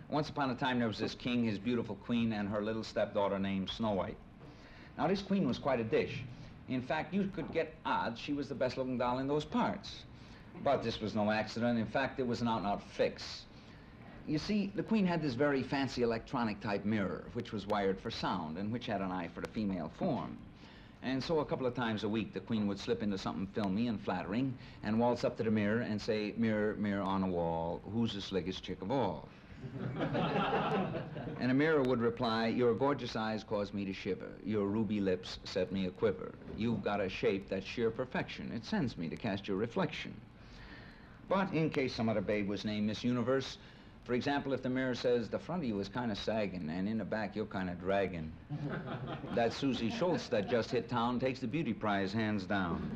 Once upon a time there was this king, his beautiful queen, and her little stepdaughter named Snow-White. Now this queen was quite a dish. In fact, you could get odds she was the best looking doll in those parts. But this was no accident. In fact, it was an out-and-out fix. You see, the queen had this very fancy electronic type mirror, which was wired for sound and which had an eye for the female form. And so a couple of times a week, the queen would slip into something filmy and flattering and waltz up to the mirror and say, "Mirror, mirror on the wall, who's the slickest chick of all?" And the mirror would reply, "Your gorgeous eyes cause me to shiver. Your ruby lips set me a quiver. You've got a shape that's sheer perfection. It sends me to cast your reflection." But in case some other babe was named Miss Universe, for example, if the mirror says, "The front of you is kind of sagging, and in the back you're kind of dragging," that Susie Schultz that just hit town takes the beauty prize hands down.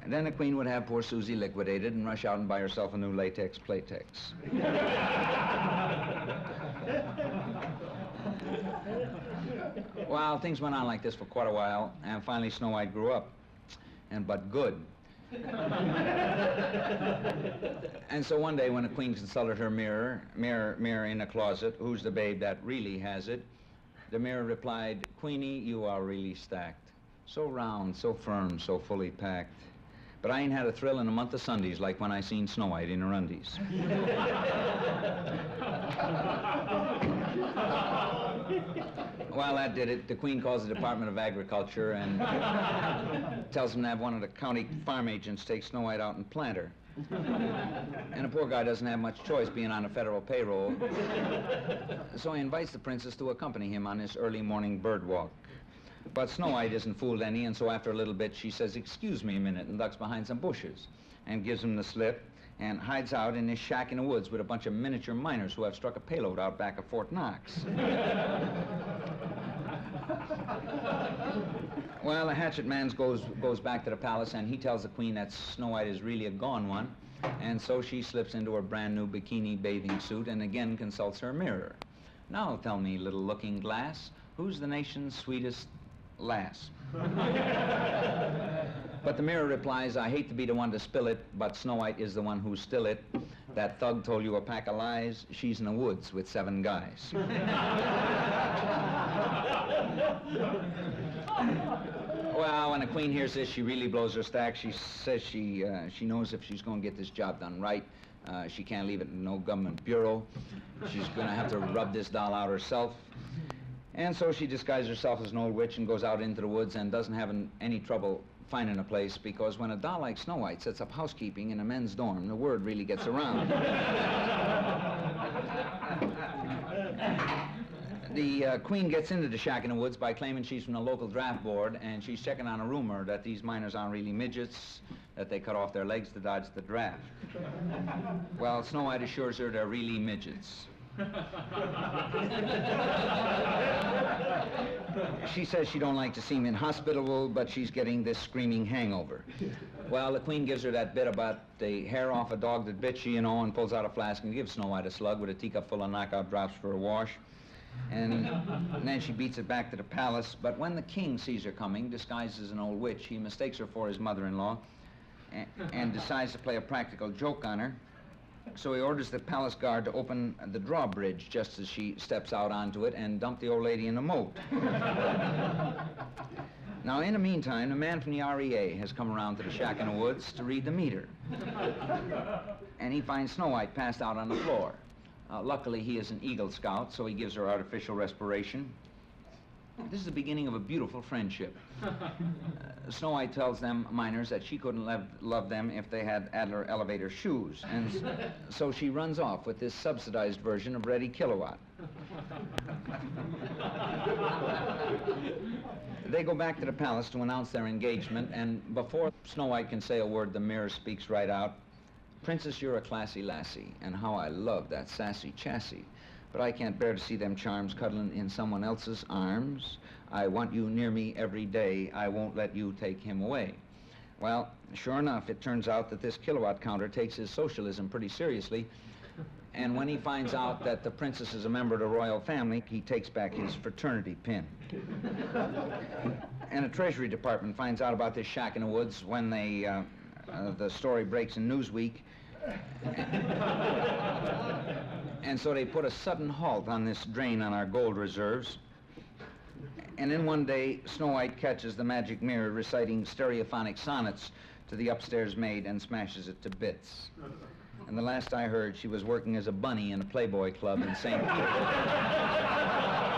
And then the queen would have poor Susie liquidated and rush out and buy herself a new latex playtex. Well, things went on like this for quite a while, and finally Snow-White grew up, but good. And so one day when the queen consulted her mirror in the closet, "Who's the babe that really has it?" the mirror replied, "Queenie, you are really stacked. So round, so firm, so fully packed. But I ain't had a thrill in a month of Sundays like when I seen Snow-White in her undies." Well, that did it. The queen calls the Department of Agriculture and tells them to have one of the county farm agents take Snow-White out and plant her. And the poor guy doesn't have much choice being on a federal payroll. So he invites the princess to accompany him on this early morning bird walk. But Snow-White isn't fooled any, and so after a little bit she says, "Excuse me a minute," and ducks behind some bushes and gives him the slip and hides out in this shack in the woods with a bunch of miniature miners who have struck a payload out back of Fort Knox. Well, the hatchet man goes back to the palace, and he tells the queen that Snow-White is really a gone one, and so she slips into her brand new bikini bathing suit and again consults her mirror. "Now tell me, little looking glass, who's the nation's sweetest lass?" But the mirror replies, "I hate to be the one to spill it, but Snow-White is the one who's still it. That thug told you a pack of lies. She's in the woods with 7 guys." Well, when the queen hears this, she really blows her stack. She says she knows if she's going to get this job done right, she can't leave it in no government bureau. She's going to have to rub this doll out herself. And so she disguises herself as an old witch and goes out into the woods and doesn't have any trouble finding a place, because when a doll like Snow-White sets up housekeeping in a men's dorm, the word really gets around. The queen gets into the shack in the woods by claiming she's from the local draft board, and she's checking on a rumor that these miners aren't really midgets, that they cut off their legs to dodge the draft. Well, Snow-White assures her they're really midgets. She says she don't like to seem inhospitable, but she's getting this screaming hangover. Well, the queen gives her that bit about the hair off a dog that bit you, and pulls out a flask and gives Snow-White a slug with a teacup full of knockout drops for a wash. And then she beats it back to the palace. But when the king sees her coming, disguised as an old witch, he mistakes her for his mother-in-law and decides to play a practical joke on her. So he orders the palace guard to open the drawbridge just as she steps out onto it and dump the old lady in the moat. Now, in the meantime, a man from the REA has come around to the shack in the woods to read the meter. And he finds Snow-White passed out on the floor. Luckily, he is an Eagle Scout, so he gives her artificial respiration. This is the beginning of a beautiful friendship. Snow-White tells them miners that she couldn't love them if they had Adler elevator shoes, and so she runs off with this subsidized version of Ready Kilowatt. They go back to the palace to announce their engagement, and before Snow-White can say a word, the mirror speaks right out. "Princess, you're a classy lassie, and how I love that sassy chassis. But I can't bear to see them charms cuddling in someone else's arms. I want you near me every day. I won't let you take him away." Well, sure enough, it turns out that this kilowatt counter takes his socialism pretty seriously. And when he finds out that the princess is a member of the royal family, he takes back his fraternity pin. And the Treasury Department finds out about this shack in the woods when the story breaks in Newsweek. And so they put a sudden halt on this drain on our gold reserves. And then one day, Snow White catches the magic mirror reciting stereophonic sonnets to the upstairs maid and smashes it to bits. And the last I heard, she was working as a bunny in a Playboy club in St. Petersburg.